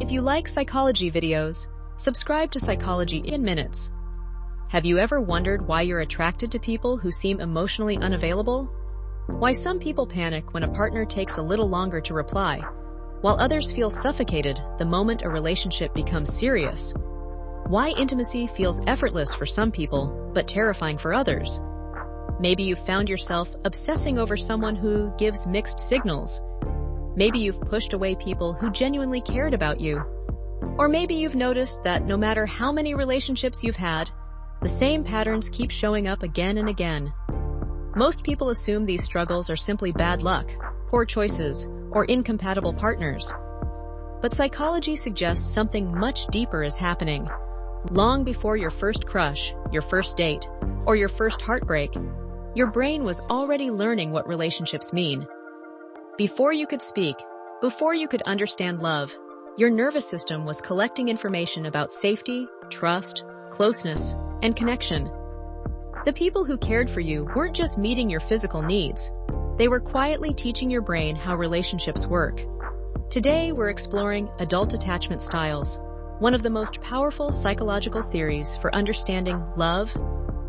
If you like psychology videos, subscribe to Psychology in Minutes. Have you ever wondered why you're attracted to people who seem emotionally unavailable? Why some people panic when a partner takes a little longer to reply, while others feel suffocated the moment a relationship becomes serious? Why intimacy feels effortless for some people, but terrifying for others? Maybe you've found yourself obsessing over someone who gives mixed signals. Maybe you've pushed away people who genuinely cared about you. Or maybe you've noticed that no matter how many relationships you've had, the same patterns keep showing up again and again. Most people assume these struggles are simply bad luck, poor choices, or incompatible partners. But psychology suggests something much deeper is happening. Long before your first crush, your first date, or your first heartbreak, your brain was already learning what relationships mean. Before you could speak, before you could understand love, your nervous system was collecting information about safety, trust, closeness, and connection. The people who cared for you weren't just meeting your physical needs. They were quietly teaching your brain how relationships work. Today, we're exploring adult attachment styles, one of the most powerful psychological theories for understanding love,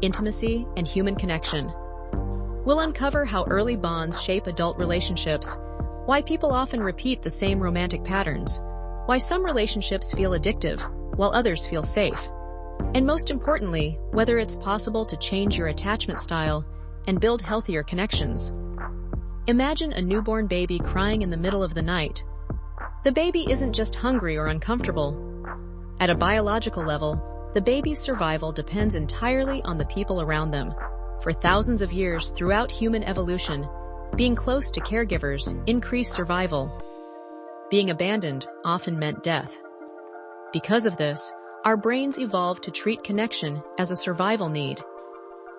intimacy, and human connection. We'll uncover how early bonds shape adult relationships, why people often repeat the same romantic patterns, why some relationships feel addictive, while others feel safe, and most importantly, whether it's possible to change your attachment style and build healthier connections. Imagine a newborn baby crying in the middle of the night. The baby isn't just hungry or uncomfortable. At a biological level, the baby's survival depends entirely on the people around them. For thousands of years throughout human evolution, being close to caregivers increased survival. Being abandoned often meant death. Because of this, our brains evolved to treat connection as a survival need.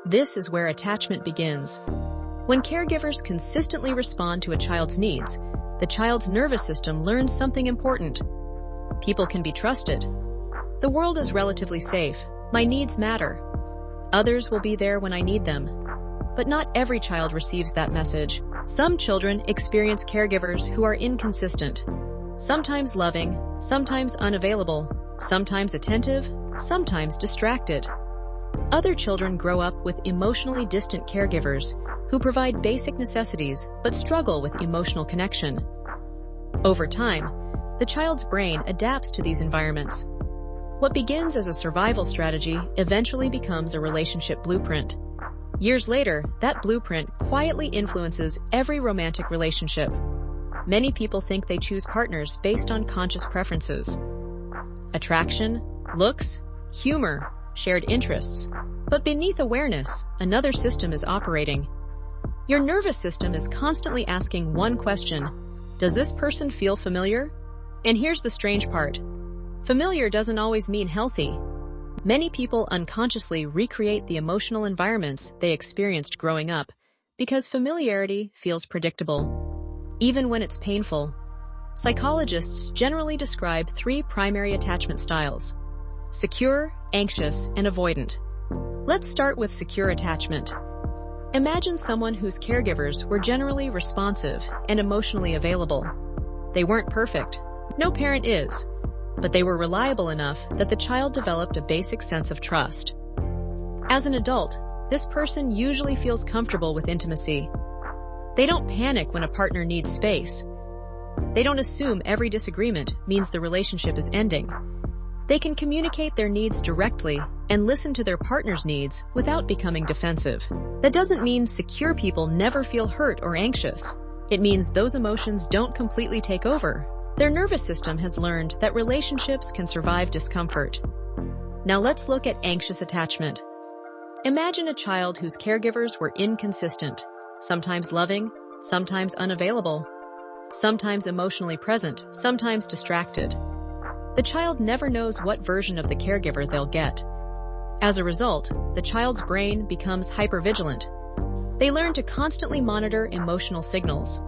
This is where attachment begins. When caregivers consistently respond to a child's needs, the child's nervous system learns something important. People can be trusted. The world is relatively safe. My needs matter. Others will be there when I need them. But not every child receives that message. Some children experience caregivers who are inconsistent, sometimes loving, sometimes unavailable, sometimes attentive, sometimes distracted. Other children grow up with emotionally distant caregivers who provide basic necessities but struggle with emotional connection. Over time, the child's brain adapts to these environments. What begins as a survival strategy eventually becomes a relationship blueprint. Years later, that blueprint quietly influences every romantic relationship. Many people think they choose partners based on conscious preferences. Attraction, looks, humor, shared interests. But beneath awareness, another system is operating. Your nervous system is constantly asking one question: does this person feel familiar? And here's the strange part. Familiar doesn't always mean healthy. Many people unconsciously recreate the emotional environments they experienced growing up because familiarity feels predictable, even when it's painful. Psychologists generally describe three primary attachment styles: secure, anxious, and avoidant. Let's start with secure attachment. Imagine someone whose caregivers were generally responsive and emotionally available. They weren't perfect. No parent is. But they were reliable enough that the child developed a basic sense of trust. As an adult, this person usually feels comfortable with intimacy. They don't panic when a partner needs space. They don't assume every disagreement means the relationship is ending. They can communicate their needs directly and listen to their partner's needs without becoming defensive. That doesn't mean secure people never feel hurt or anxious. It means those emotions don't completely take over. Their nervous system has learned that relationships can survive discomfort. Now let's look at anxious attachment. Imagine a child whose caregivers were inconsistent, sometimes loving, sometimes unavailable, sometimes emotionally present, sometimes distracted. The child never knows what version of the caregiver they'll get. As a result, the child's brain becomes hypervigilant. They learn to constantly monitor emotional signals.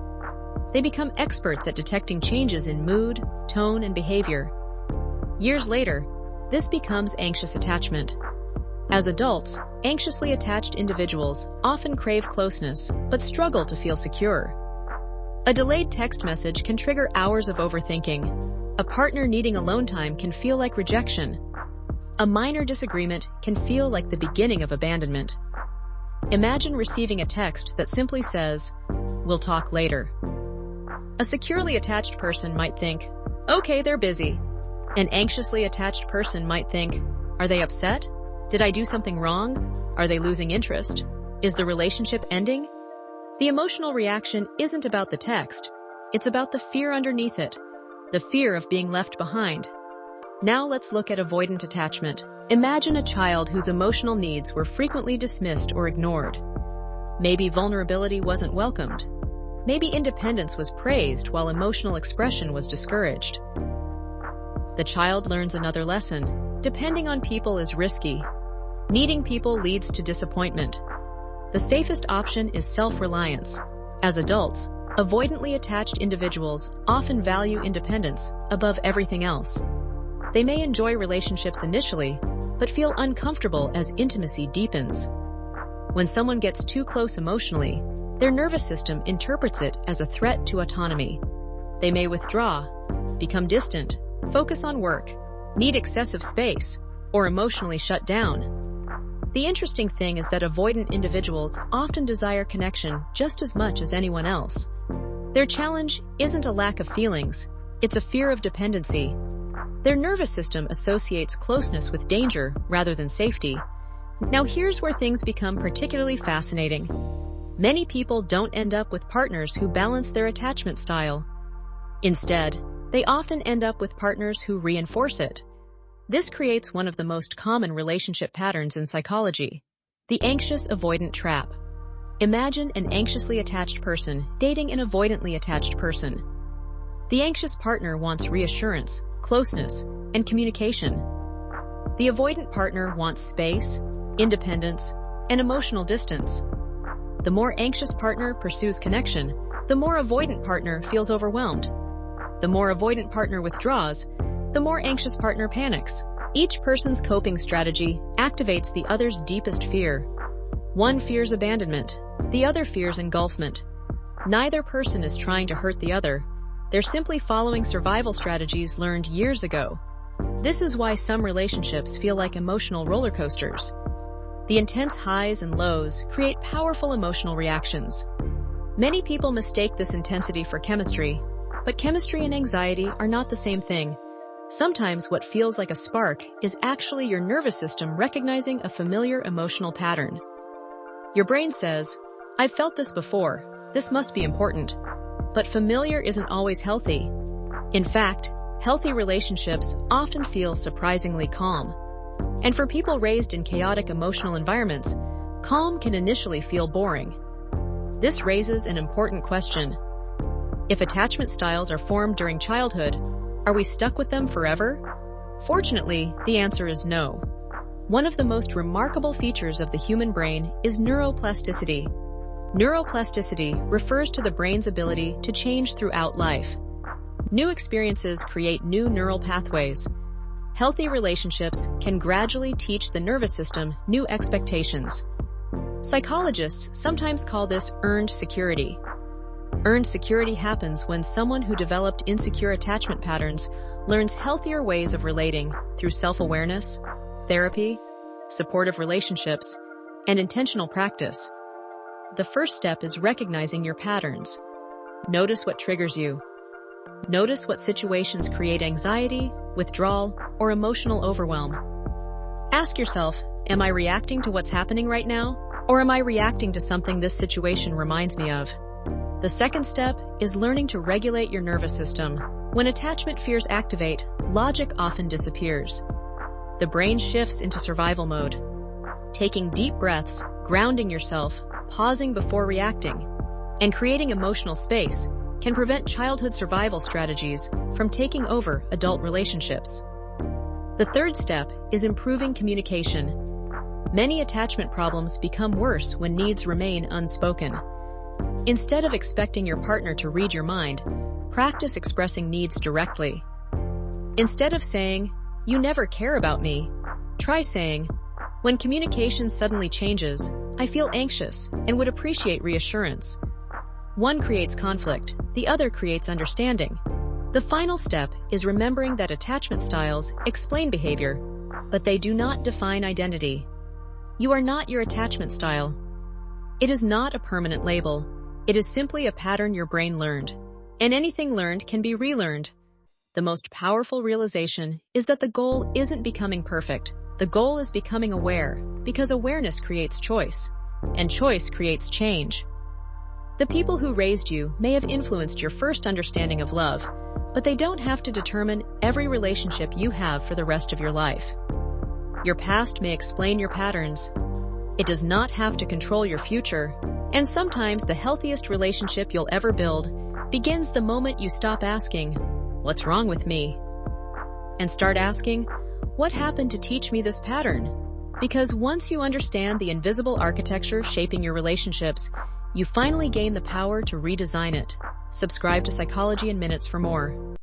They become experts at detecting changes in mood, tone, and behavior. Years later, this becomes anxious attachment. As adults, anxiously attached individuals often crave closeness but struggle to feel secure. A delayed text message can trigger hours of overthinking. A partner needing alone time can feel like rejection. A minor disagreement can feel like the beginning of abandonment. Imagine receiving a text that simply says, "We'll talk later." A securely attached person might think, "Okay, they're busy." An anxiously attached person might think, "Are they upset? Did I do something wrong? Are they losing interest? Is the relationship ending?" The emotional reaction isn't about the text. It's about the fear underneath it, the fear of being left behind. Now let's look at avoidant attachment. Imagine a child whose emotional needs were frequently dismissed or ignored. Maybe vulnerability wasn't welcomed. Maybe independence was praised while emotional expression was discouraged. The child learns another lesson. Depending on people is risky. Needing people leads to disappointment. The safest option is self-reliance. As adults, avoidantly attached individuals often value independence above everything else. They may enjoy relationships initially, but feel uncomfortable as intimacy deepens. When someone gets too close emotionally, their nervous system interprets it as a threat to autonomy. They may withdraw, become distant, focus on work, need excessive space, or emotionally shut down. The interesting thing is that avoidant individuals often desire connection just as much as anyone else. Their challenge isn't a lack of feelings, it's a fear of dependency. Their nervous system associates closeness with danger rather than safety. Now here's where things become particularly fascinating. Many people don't end up with partners who balance their attachment style. Instead, they often end up with partners who reinforce it. This creates one of the most common relationship patterns in psychology, the anxious avoidant trap. Imagine an anxiously attached person dating an avoidantly attached person. The anxious partner wants reassurance, closeness, and communication. The avoidant partner wants space, independence, and emotional distance. The more anxious partner pursues connection, the more avoidant partner feels overwhelmed. The more avoidant partner withdraws, the more anxious partner panics. Each person's coping strategy activates the other's deepest fear. One fears abandonment, the other fears engulfment. Neither person is trying to hurt the other. They're simply following survival strategies learned years ago. This is why some relationships feel like emotional roller coasters. The intense highs and lows create powerful emotional reactions. Many people mistake this intensity for chemistry, but chemistry and anxiety are not the same thing. Sometimes what feels like a spark is actually your nervous system recognizing a familiar emotional pattern. Your brain says, "I've felt this before, this must be important." But familiar isn't always healthy. In fact, healthy relationships often feel surprisingly calm. And for people raised in chaotic emotional environments, calm can initially feel boring. This raises an important question. If attachment styles are formed during childhood, are we stuck with them forever? Fortunately, the answer is no. One of the most remarkable features of the human brain is neuroplasticity. Neuroplasticity refers to the brain's ability to change throughout life. New experiences create new neural pathways. Healthy relationships can gradually teach the nervous system new expectations. Psychologists sometimes call this earned security. Earned security happens when someone who developed insecure attachment patterns learns healthier ways of relating through self-awareness, therapy, supportive relationships, and intentional practice. The first step is recognizing your patterns. Notice what triggers you. Notice what situations create anxiety, withdrawal, or emotional overwhelm. Ask yourself, am I reacting to what's happening right now? Or am I reacting to something this situation reminds me of? The second step is learning to regulate your nervous system. When attachment fears activate, logic often disappears. The brain shifts into survival mode. Taking deep breaths, grounding yourself, pausing before reacting, and creating emotional space can prevent childhood survival strategies from taking over adult relationships. The third step is improving communication. Many attachment problems become worse when needs remain unspoken. Instead of expecting your partner to read your mind, practice expressing needs directly. Instead of saying, "You never care about me," try saying, "When communication suddenly changes, I feel anxious and would appreciate reassurance." One creates conflict, the other creates understanding. The final step is remembering that attachment styles explain behavior, but they do not define identity. You are not your attachment style. It is not a permanent label. It is simply a pattern your brain learned. And anything learned can be relearned. The most powerful realization is that the goal isn't becoming perfect. The goal is becoming aware, because awareness creates choice, and choice creates change. The people who raised you may have influenced your first understanding of love, but they don't have to determine every relationship you have for the rest of your life. Your past may explain your patterns. It does not have to control your future, and sometimes the healthiest relationship you'll ever build begins the moment you stop asking, "What's wrong with me?" and start asking, "What happened to teach me this pattern?" Because once you understand the invisible architecture shaping your relationships, you finally gain the power to redesign it. Subscribe to Psychology in Minutes for more.